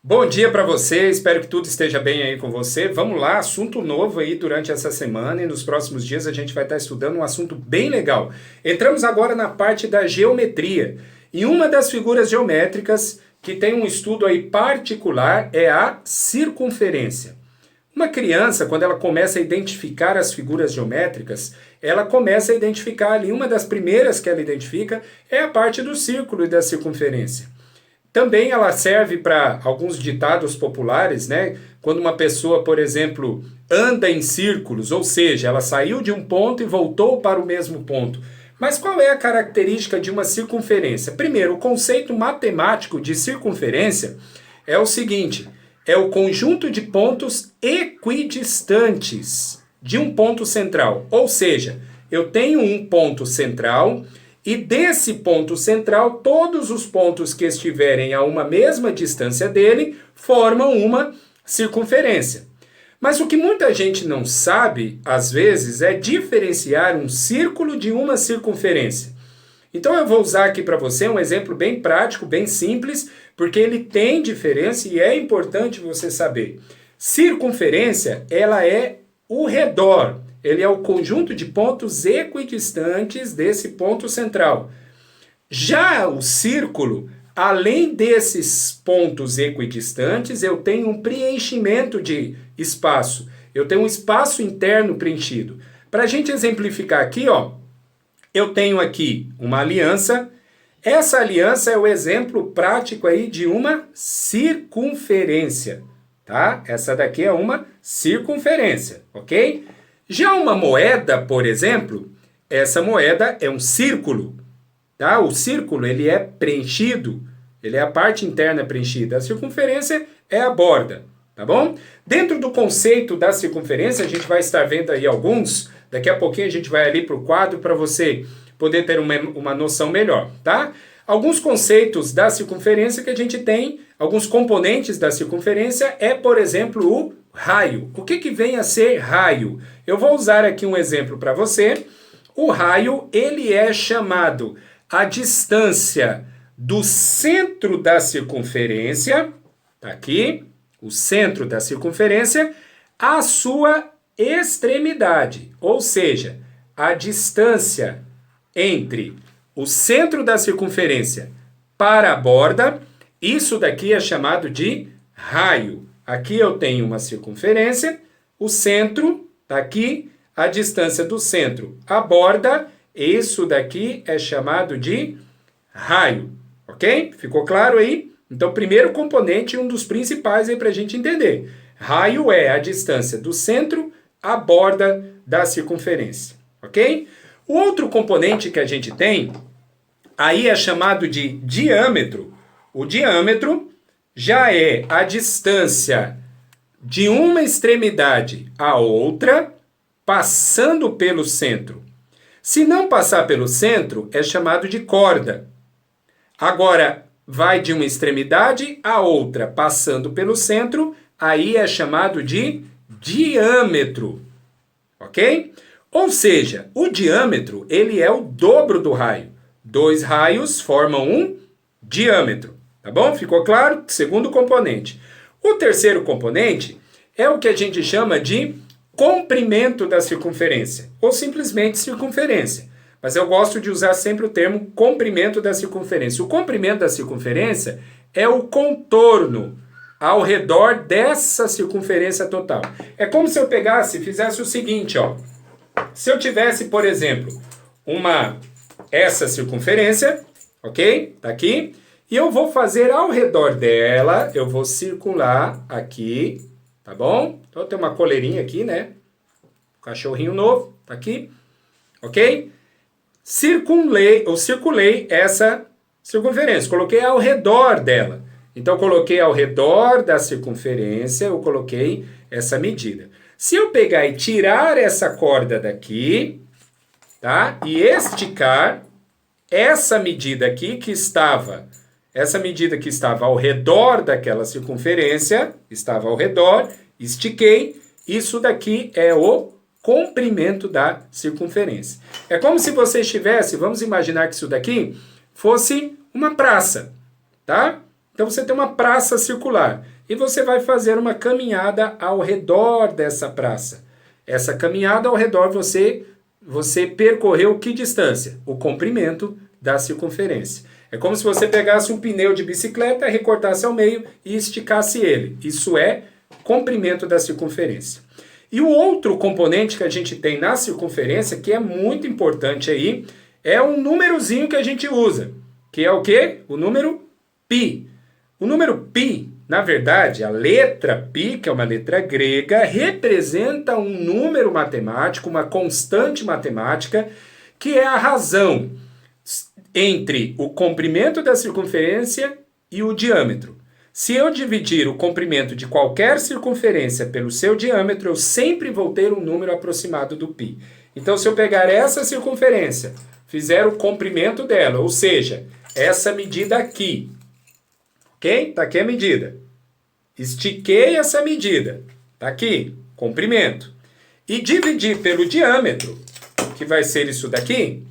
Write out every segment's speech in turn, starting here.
Bom dia para você, espero que tudo esteja bem aí com você. Vamos lá, assunto novo aí durante essa semana e nos próximos dias a gente vai estar estudando um assunto bem legal. Entramos agora na parte da geometria. E uma das figuras geométricas que tem um estudo aí particular é a circunferência. Uma criança, quando ela começa a identificar as figuras geométricas, ela começa a identificar ali, uma das primeiras que ela identifica é a parte do círculo e da circunferência. Também ela serve para alguns ditados populares, né? Quando uma pessoa, por exemplo, anda em círculos, ou seja, ela saiu de um ponto e voltou para o mesmo ponto. Mas qual é a característica de uma circunferência? Primeiro, o conceito matemático de circunferência é o seguinte: é o conjunto de pontos equidistantes de um ponto central. Ou seja, eu tenho um ponto central e desse ponto central, todos os pontos que estiverem a uma mesma distância dele formam uma circunferência. Mas o que muita gente não sabe, às vezes, é diferenciar um círculo de uma circunferência. Então eu vou usar aqui para você um exemplo bem prático, bem simples, porque ele tem diferença e é importante você saber. Circunferência, ela é o redor. Ele é o conjunto de pontos equidistantes desse ponto central. Já o círculo, além desses pontos equidistantes, eu tenho um preenchimento de espaço. Eu tenho um espaço interno preenchido. Para a gente exemplificar aqui, ó, eu tenho aqui uma aliança. Essa aliança é o exemplo prático aí de uma circunferência, tá? Essa daqui é uma circunferência, ok? Já uma moeda, por exemplo, essa moeda é um círculo, tá? O círculo, ele é preenchido, ele é a parte interna preenchida. A circunferência é a borda, tá bom? Dentro do conceito da circunferência, a gente vai estar vendo aí alguns. Daqui a pouquinho a gente vai ali para o quadro para você poder ter uma noção melhor, tá? Alguns conceitos da circunferência que a gente tem, alguns componentes da circunferência é, por exemplo, o raio. O que vem a ser raio? Eu vou usar aqui um exemplo para você. O raio, ele é chamado a distância do centro da circunferência, tá aqui, o centro da circunferência, à sua extremidade, ou seja, a distância entre o centro da circunferência para a borda, isso daqui é chamado de raio. Aqui eu tenho uma circunferência, o centro está aqui, a distância do centro à borda, isso daqui é chamado de raio, ok? Ficou claro aí? Então, primeiro componente, um dos principais aí para a gente entender. Raio é a distância do centro à borda da circunferência, ok? O outro componente que a gente tem, aí é chamado de diâmetro. O diâmetro já é a distância de uma extremidade à outra, passando pelo centro. Se não passar pelo centro, é chamado de corda. Agora, vai de uma extremidade à outra, passando pelo centro, aí é chamado de diâmetro. Ok? Ou seja, o diâmetro, ele é o dobro do raio. Dois raios formam um diâmetro. Tá bom? Ficou claro? Segundo componente. O terceiro componente é o que a gente chama de comprimento da circunferência, ou simplesmente circunferência. Mas eu gosto de usar sempre o termo comprimento da circunferência. O comprimento da circunferência é o contorno ao redor dessa circunferência total. É como se eu pegasse e fizesse o seguinte, ó. Se eu tivesse, por exemplo, essa circunferência, ok? Tá aqui. E eu vou fazer ao redor dela, eu vou circular aqui, tá bom? Então tem uma coleirinha aqui, né? Cachorrinho novo, tá aqui, ok? Circulei essa circunferência, coloquei ao redor dela. Então, eu coloquei ao redor da circunferência, eu coloquei essa medida. Se eu pegar e tirar essa corda daqui, tá? E esticar essa medida aqui essa medida que estava ao redor daquela circunferência, estava ao redor, estiquei, isso daqui é o comprimento da circunferência. É como se você estivesse, vamos imaginar que isso daqui fosse uma praça, tá? Então você tem uma praça circular. e você vai fazer uma caminhada ao redor dessa praça. Essa caminhada ao redor você percorreu que distância? O comprimento da circunferência. É como se você pegasse um pneu de bicicleta, recortasse ao meio e esticasse ele. Isso é comprimento da circunferência. E o outro componente que a gente tem na circunferência, que é muito importante aí, é um númerozinho que a gente usa, que é o quê? O número π. O número π, na verdade, a letra π, que é uma letra grega, representa um número matemático, uma constante matemática, que é a razão entre o comprimento da circunferência e o diâmetro. Se eu dividir o comprimento de qualquer circunferência pelo seu diâmetro, eu sempre vou ter um número aproximado do π. Então, se eu pegar essa circunferência, fizer o comprimento dela, ou seja, essa medida aqui, ok? Está aqui a medida. Estiquei essa medida, está aqui, comprimento. E dividir pelo diâmetro, que vai ser isso daqui,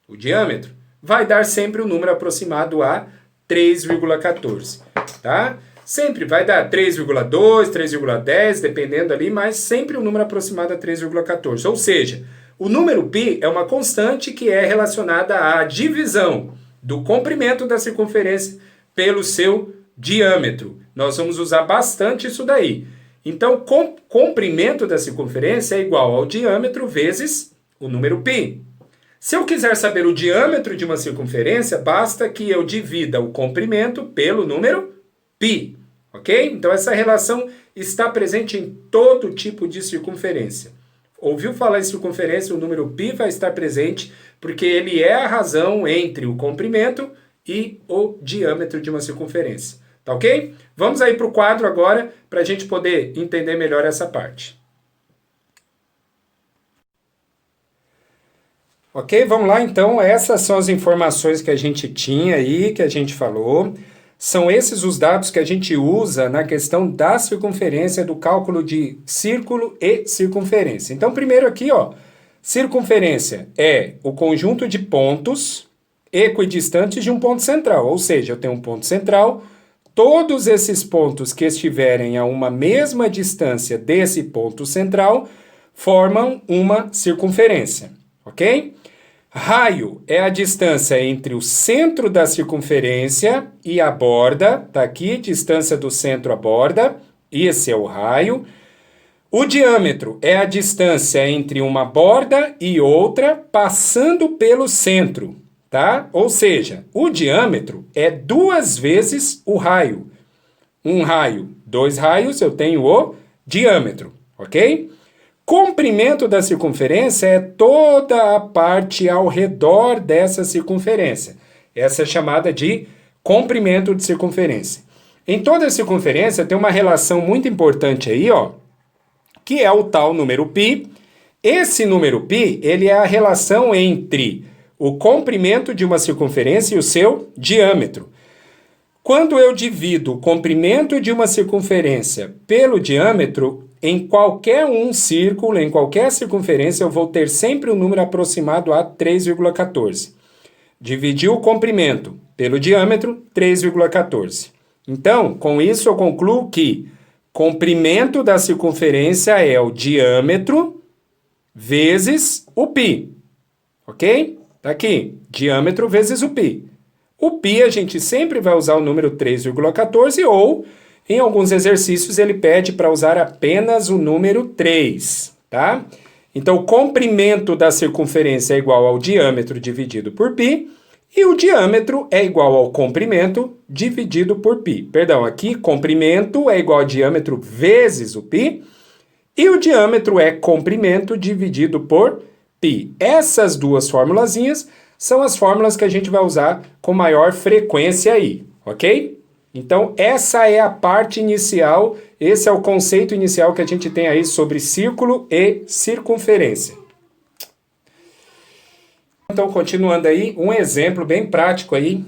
o diâmetro, vai dar sempre um número aproximado a 3,14, tá? Sempre vai dar 3,2, 3,10, dependendo ali, mas sempre um número aproximado a 3,14. Ou seja, o número π é uma constante que é relacionada à divisão do comprimento da circunferência pelo seu diâmetro. Nós vamos usar bastante isso daí. Então, comprimento da circunferência é igual ao diâmetro vezes o número π. Se eu quiser saber o diâmetro de uma circunferência, basta que eu divida o comprimento pelo número π, ok? Então essa relação está presente em todo tipo de circunferência. Ouviu falar em circunferência, o número π vai estar presente porque ele é a razão entre o comprimento e o diâmetro de uma circunferência, tá ok? Vamos aí para o quadro agora para a gente poder entender melhor essa parte. Ok, vamos lá então, essas são as informações que a gente tinha aí, que a gente falou. São esses os dados que a gente usa na questão da circunferência, do cálculo de círculo e circunferência. Então, primeiro aqui, ó, circunferência é o conjunto de pontos equidistantes de um ponto central. Ou seja, eu tenho um ponto central, todos esses pontos que estiverem a uma mesma distância desse ponto central formam uma circunferência, ok? Raio é a distância entre o centro da circunferência e a borda, tá aqui, distância do centro à borda, esse é o raio. O diâmetro é a distância entre uma borda e outra passando pelo centro, tá? Ou seja, o diâmetro é 2 vezes o raio. Um raio, 2 raios, eu tenho o diâmetro, ok? Comprimento da circunferência é toda a parte ao redor dessa circunferência. Essa é chamada de comprimento de circunferência. Em toda a circunferência tem uma relação muito importante aí, ó, que é o tal número π. Esse número π, ele é a relação entre o comprimento de uma circunferência e o seu diâmetro. Quando eu divido o comprimento de uma circunferência pelo diâmetro, em qualquer um círculo, em qualquer circunferência, eu vou ter sempre um número aproximado a 3,14. Dividir o comprimento pelo diâmetro, 3,14. Então, com isso eu concluo que comprimento da circunferência é o diâmetro vezes o π. Ok? Tá aqui, diâmetro vezes o π. O π a gente sempre vai usar o número 3,14 ou, em alguns exercícios, ele pede para usar apenas o número 3, tá? Então, o comprimento da circunferência é igual ao diâmetro dividido por π, e o diâmetro é igual ao comprimento dividido por π. Perdão, aqui, comprimento é igual a diâmetro vezes o π, e o diâmetro é comprimento dividido por π. Essas duas formulazinhas são as fórmulas que a gente vai usar com maior frequência aí, ok? Então, essa é a parte inicial, esse é o conceito inicial que a gente tem aí sobre círculo e circunferência. Então, continuando aí, um exemplo bem prático aí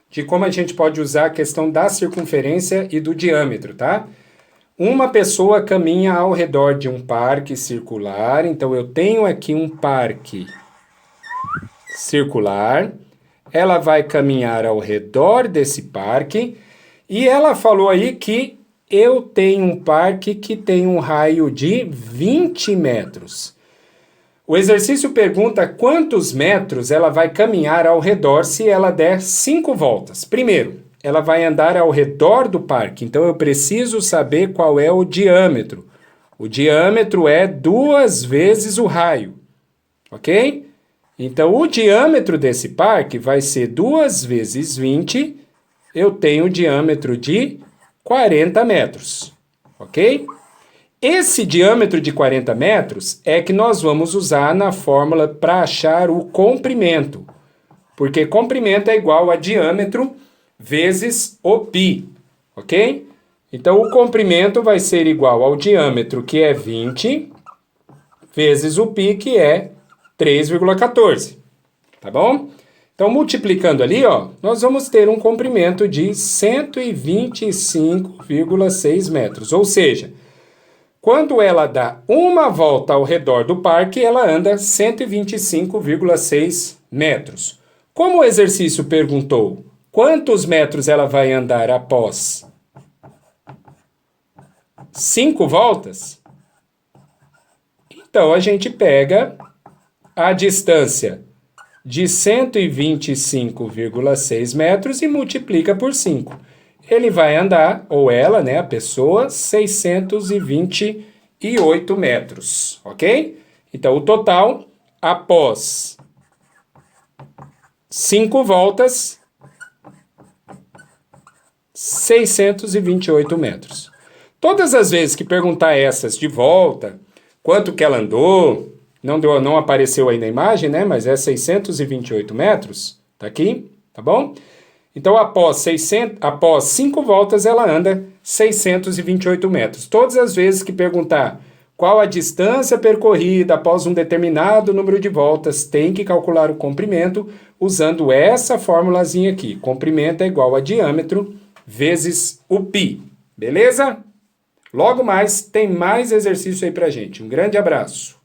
de como a gente pode usar a questão da circunferência e do diâmetro, tá? Uma pessoa caminha ao redor de um parque circular, então eu tenho aqui um parque circular, ela vai caminhar ao redor desse parque. E ela falou aí que eu tenho um parque que tem um raio de 20 metros. O exercício pergunta quantos metros ela vai caminhar ao redor se ela der 5 voltas. Primeiro, ela vai andar ao redor do parque, então eu preciso saber qual é o diâmetro. O diâmetro é 2 vezes o raio, ok? Então, o diâmetro desse parque vai ser 2 vezes 20, eu tenho o diâmetro de 40 metros, ok? Esse diâmetro de 40 metros é que nós vamos usar na fórmula para achar o comprimento, porque comprimento é igual a diâmetro vezes o π, ok? Então, o comprimento vai ser igual ao diâmetro, que é 20, vezes o π, que é 3,14, tá bom? Então, multiplicando ali, ó, nós vamos ter um comprimento de 125,6 metros, ou seja, quando ela dá uma volta ao redor do parque, ela anda 125,6 metros. Como o exercício perguntou quantos metros ela vai andar após 5 voltas, então a gente pega a distância de 125,6 metros e multiplica por 5. Ele vai andar, ou ela, né, a pessoa, 628 metros, ok? Então, o total, após 5 voltas, 628 metros. Todas as vezes que perguntar essas de volta, quanto que ela andou, não apareceu aí na imagem, né, mas é 628 metros, tá aqui, tá bom? Então, após 5 voltas, ela anda 628 metros. Todas as vezes que perguntar qual a distância percorrida após um determinado número de voltas, tem que calcular o comprimento usando essa formulazinha aqui. Comprimento é igual a diâmetro vezes o π. Beleza? Logo mais, tem mais exercício aí pra gente. Um grande abraço.